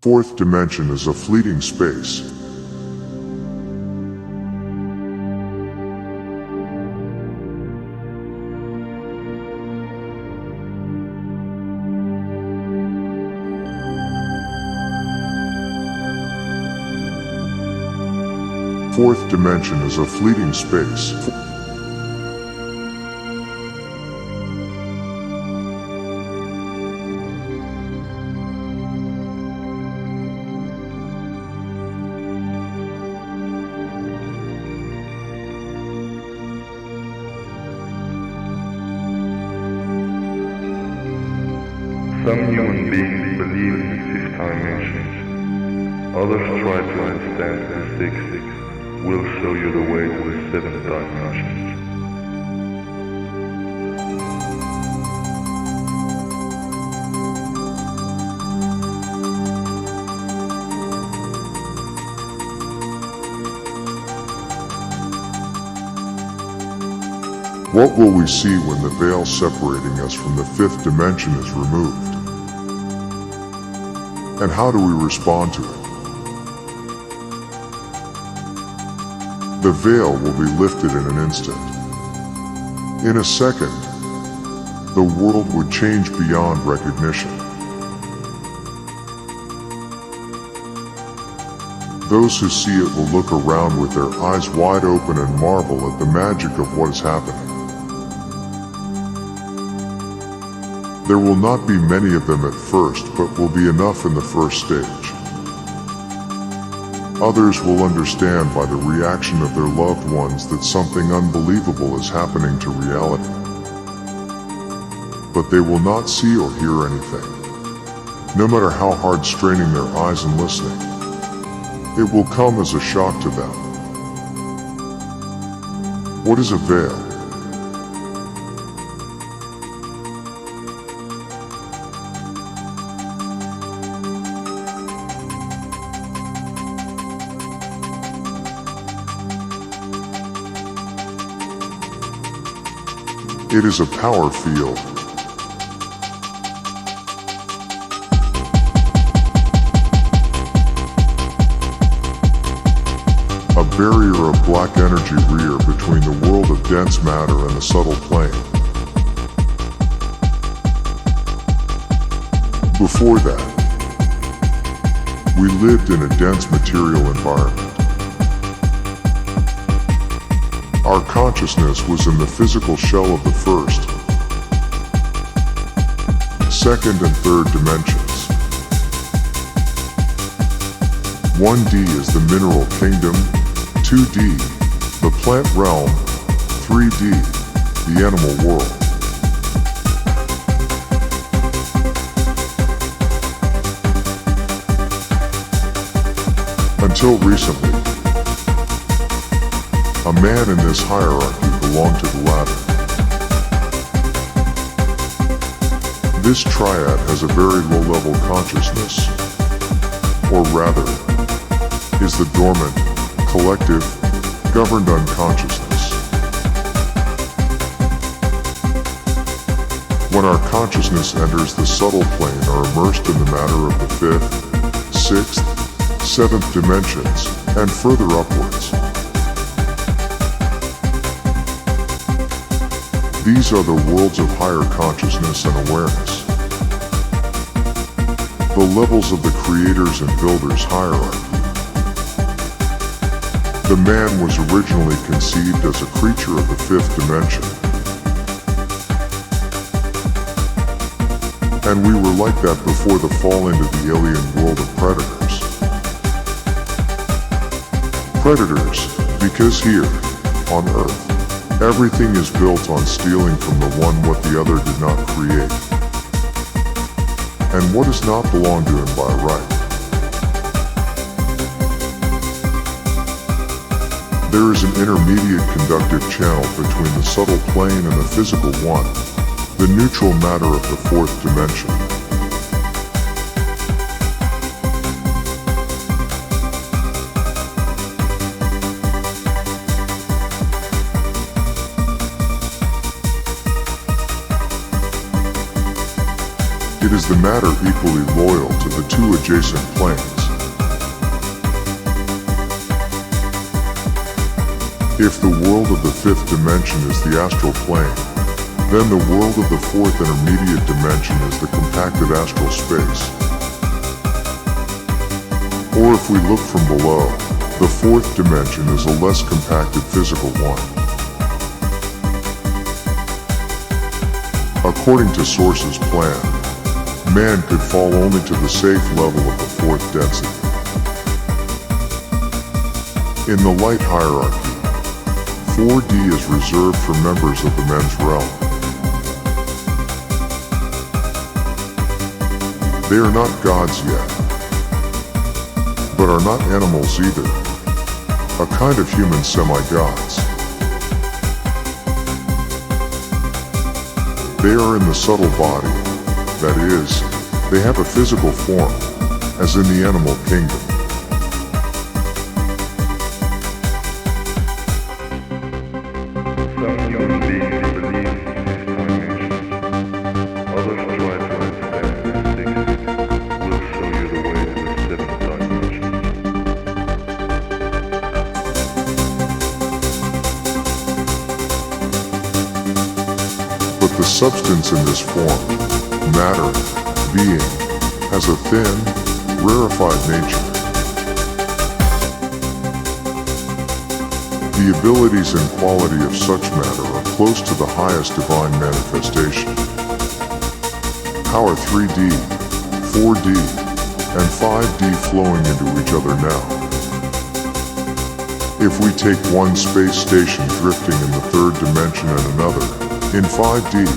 Fourth dimension is a fleeting space. Fourth dimension is a fleeting space. Some human beings believe in the fifth dimension. Others try to understand the sixth. We'll show you the way to the seventh dimension. What will we see when the veil separating us from the fifth dimension is removed? And how do we respond to it? The veil will be lifted in an instant. In a second, the world would change beyond recognition. Those who see it will look around with their eyes wide open and marvel at the magic of what is happening. There will not be many of them at first, but will be enough in the first stage. Others will understand by the reaction of their loved ones that something unbelievable is happening to reality. But they will not see or hear anything. No matter how hard straining their eyes and listening, it will come as a shock to them. What is a veil? It is a power field. A barrier of black energy rear between the world of dense matter and the subtle plane. Before that, we lived in a dense material environment. Our consciousness was in the physical shell of the first, second and third dimensions. 1D is the mineral kingdom, 2D, the plant realm, 3D, the animal world. Until recently, a man in this hierarchy belonged to the latter. This triad has a very low-level consciousness, or rather, is the dormant, collective, governed unconsciousness. When our consciousness enters the subtle plane or immersed in the matter of the fifth, sixth, seventh dimensions, and further upwards. These are the worlds of higher consciousness and awareness. The levels of the creators and builders hierarchy. The man was originally conceived as a creature of the fifth dimension. And we were like that before the fall into the alien world of predators. Predators, because here, on Earth, everything is built on stealing from the one what the other did not create, and what does not belong to him by right. There is an intermediate conductive channel between the subtle plane and the physical one, the neutral matter of the fourth dimension. It is the matter equally loyal to the two adjacent planes. If the world of the fifth dimension is the astral plane, then the world of the fourth intermediate dimension is the compacted astral space. Or if we look from below, the fourth dimension is a less compacted physical one. According to Source's plan, man could fall only to the safe level of the fourth density. In the light hierarchy, 4D is reserved for members of the men's realm. They are not gods yet, but are not animals either, a kind of human semi-gods. They are in the subtle body, that is, they have a physical form, as in the animal kingdom. Some human beings believe in this dimension. Others try to understand the sixth. We'll show you the way to the seventh dimension. But the substance in this form, matter, being, has a thin, rarefied nature. The abilities and quality of such matter are close to the highest divine manifestation. How are 3D, 4D, and 5D flowing into each other now? If we take one space station drifting in the third dimension and another, in 5D,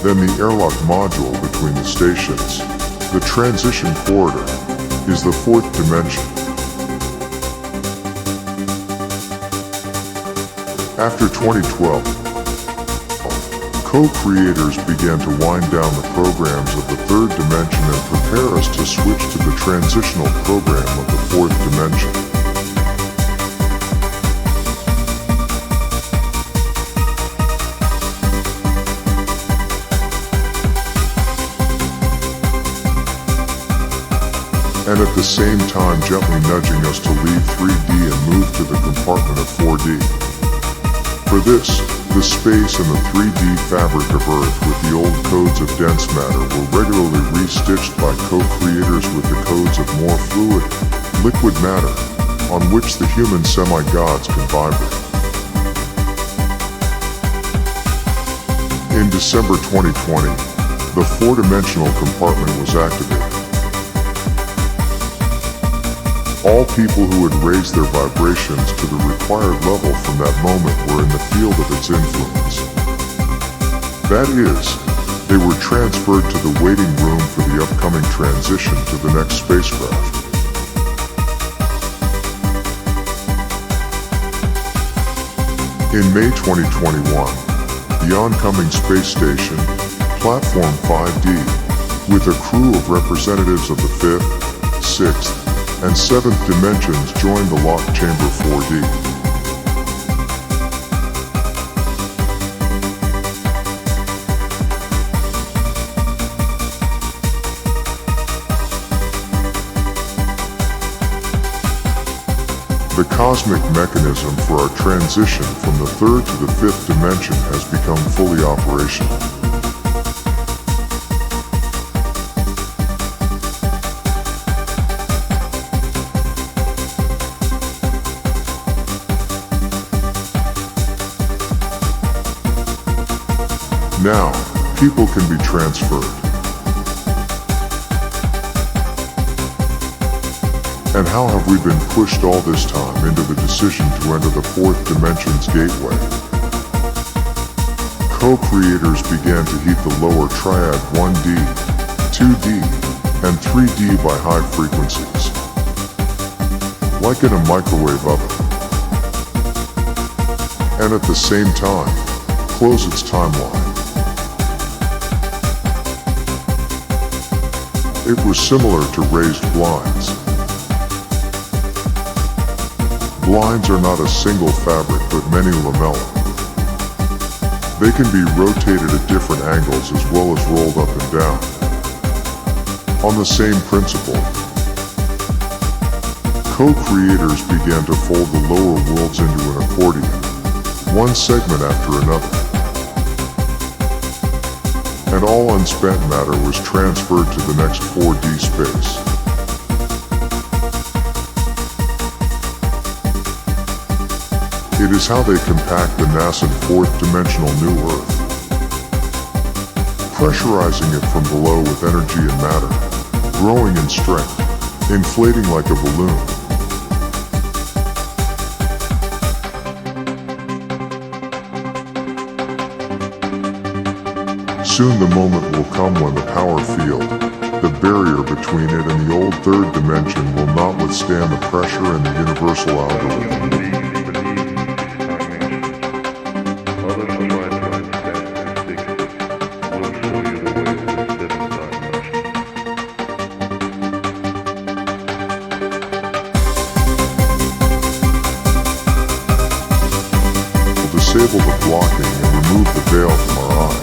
then the airlock module between the stations, the transition corridor, is the fourth dimension. After 2012, co-creators began to wind down the programs of the third dimension and prepare us to switch to the transitional program of the fourth dimension. And at the same time gently nudging us to leave 3D and move to the compartment of 4D. For this, the space and the 3D fabric of Earth with the old codes of dense matter were regularly restitched by co-creators with the codes of more fluid, liquid matter, on which the human semi-gods can vibrate. In December 2020, the four-dimensional compartment was activated. All people who had raised their vibrations to the required level from that moment were in the field of its influence. That is, they were transferred to the waiting room for the upcoming transition to the next spacecraft. In May 2021, the oncoming space station, Platform 5D, with a crew of representatives of the 5th, 6th, and 7th dimensions joined the locked chamber 4D. The cosmic mechanism for our transition from the third to the fifth dimension has become fully operational. Now, people can be transferred. And how have we been pushed all this time into the decision to enter the fourth dimension's gateway? Co-creators began to heat the lower triad 1D, 2D, and 3D by high frequencies, like in a microwave oven. And at the same time, close its timeline. It was similar to raised blinds. Blinds are not a single fabric but many lamella. They can be rotated at different angles as well as rolled up and down. On the same principle, Co-creators began to fold the lower worlds into an accordion, one segment after another. And all unspent matter was transferred to the next 4D space. It is how they compact the nascent fourth-dimensional New Earth, pressurizing it from below with energy and matter, growing in strength, inflating like a balloon. Soon the moment will come when the power field, the barrier between it and the old third dimension, will not withstand the pressure and the universal algorithm. Disable the blocking and remove the veil from our eyes.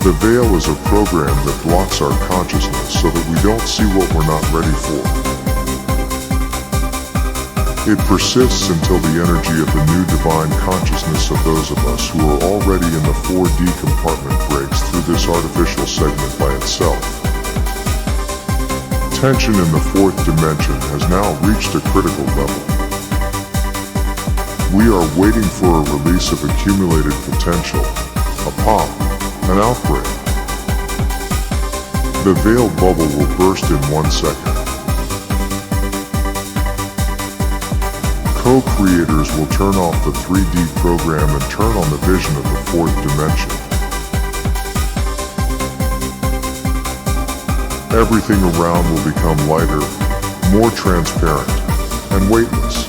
The veil is a program that blocks our consciousness so that we don't see what we're not ready for. It persists until the energy of the new divine consciousness of those of us who are already in the 4D compartment breaks through this artificial segment by itself. Tension in the fourth dimension has now reached a critical level. We are waiting for a release of accumulated potential, a pop, an outbreak. The veil bubble will burst in 1 second. Co-creators will turn off the 3D program and turn on the vision of the fourth dimension. Everything around will become lighter, more transparent, and weightless.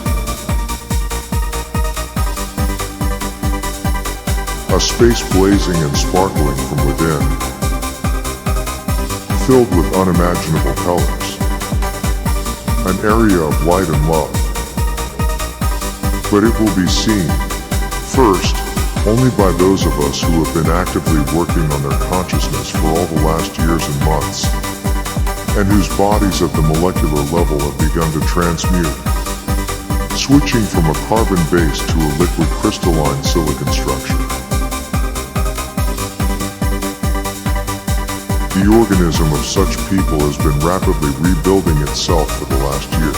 A space blazing and sparkling from within, filled with unimaginable colors. An area of light and love. But it will be seen, first, only by those of us who have been actively working on their consciousness for all the last years and months, and whose bodies at the molecular level have begun to transmute, switching from a carbon base to a liquid crystalline silicon structure. The organism of such people has been rapidly rebuilding itself for the last year.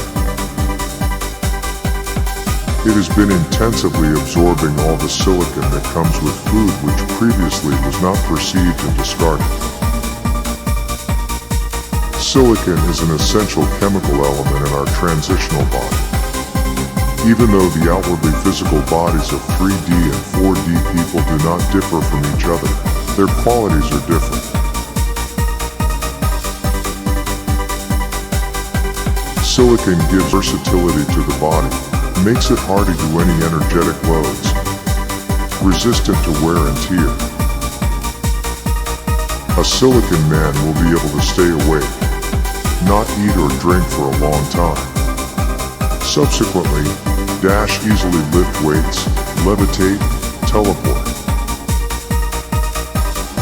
It has been intensively absorbing all the silicon that comes with food which previously was not perceived and discarded. Silicon is an essential chemical element in our transitional body. Even though the outwardly physical bodies of 3D and 4D people do not differ from each other, their qualities are different. Silicon gives versatility to the body, makes it hardy to any energetic loads, resistant to wear and tear. A silicon man will be able to stay awake, not eat or drink for a long time. Subsequently, easily lift weights, levitate, teleport.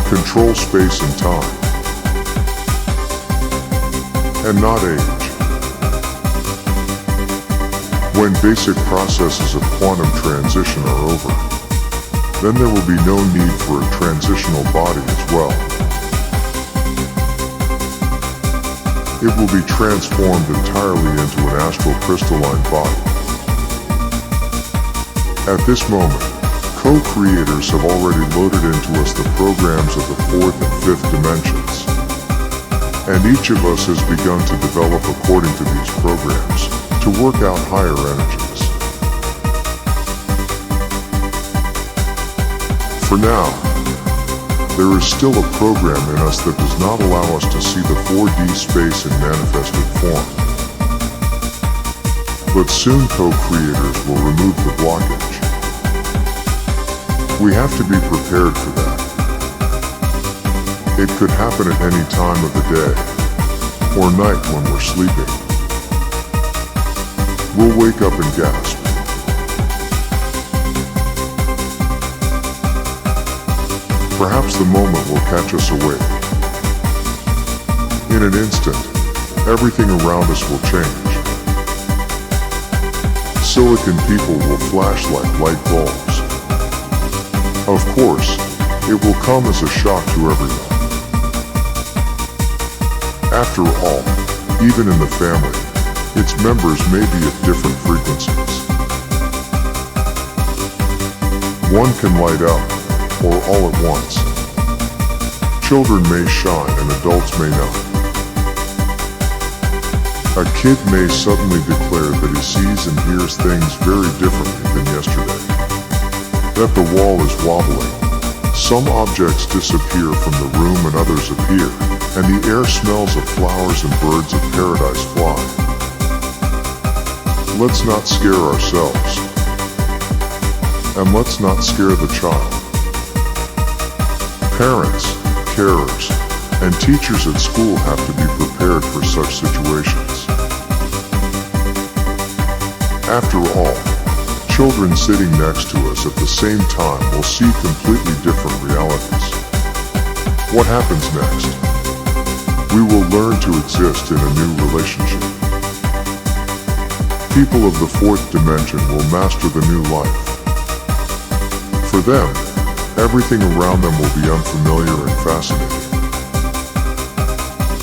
Control space and time. And not age. When basic processes of quantum transition are over, then there will be no need for a transitional body as well. It will be transformed entirely into an astral crystalline body. At this moment, co-creators have already loaded into us the programs of the fourth and fifth dimensions, and each of us has begun to develop according to these programs, to work out higher energies. For now, there is still a program in us that does not allow us to see the 4D space in manifested form. But soon co-creators will remove the blockage. We have to be prepared for that. It could happen at any time of the day, or night when we're sleeping. We'll wake up and gasp. Perhaps the moment will catch us awake. In an instant, everything around us will change. silicon people will flash like light bulbs. Of course, it will come as a shock to everyone. After all, even in the family, its members may be at different frequencies. One can light up, or all at once. Children may shine and adults may not. A kid may suddenly declare that he sees and hears things very differently than yesterday. That the wall is wobbling. Some objects disappear from the room and others appear, and the air smells of flowers and birds of paradise fly. Let's not scare ourselves. And let's not scare the child. Parents, carers, and teachers at school have to be prepared for such situations. After all, children sitting next to us at the same time will see completely different realities. What happens next? We will learn to exist in a new relationship. People of the fourth dimension will master the new life. For them, everything around them will be unfamiliar and fascinating.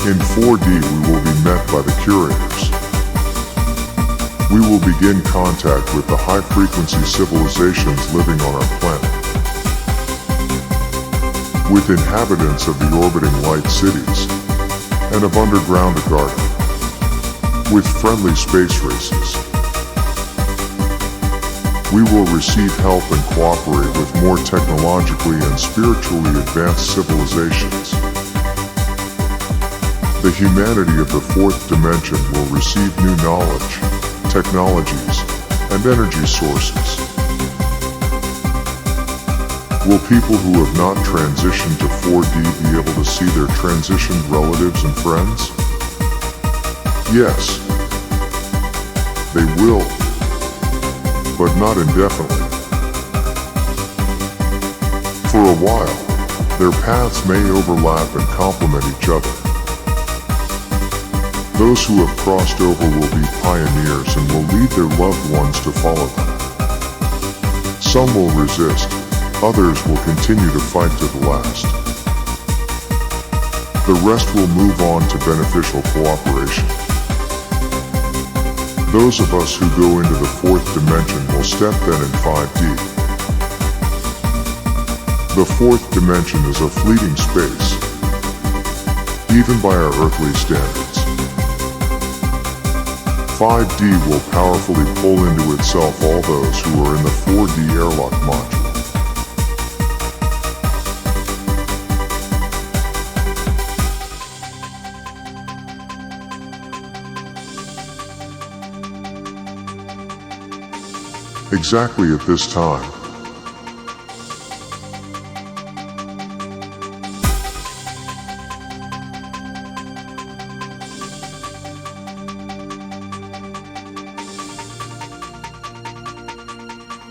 In 4D, we will be met by the curators. We will begin contact with the high-frequency civilizations living on our planet. With inhabitants of the orbiting light cities, and of underground garden. With friendly space races. We will receive help and cooperate with more technologically and spiritually advanced civilizations. The humanity of the fourth dimension will receive new knowledge, technologies, and energy sources. Will people who have not transitioned to 4D be able to see their transitioned relatives and friends? Yes, they will, but not indefinitely. For a while, their paths may overlap and complement each other. Those who have crossed over will be pioneers and will lead their loved ones to follow them. Some will resist, others will continue to fight to the last. The rest will move on to beneficial cooperation. Those of us who go into the fourth dimension will step then in 5D. The fourth dimension is a fleeting space, even by our earthly standards. 5D will powerfully pull into itself all those who are in the 4D airlock module. Exactly at this time,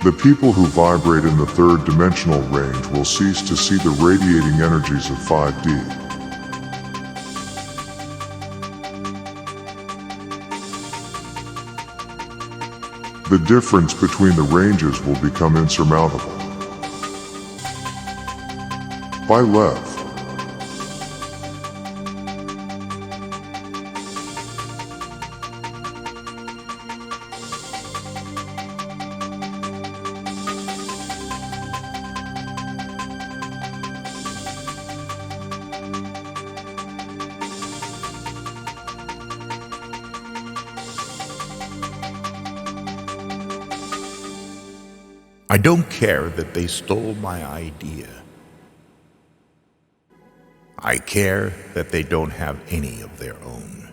the people who vibrate in the third dimensional range will cease to see the radiating energies of 5D. The difference between the ranges will become insurmountable. By Lev. I don't care that they stole my idea. I care that they don't have any of their own.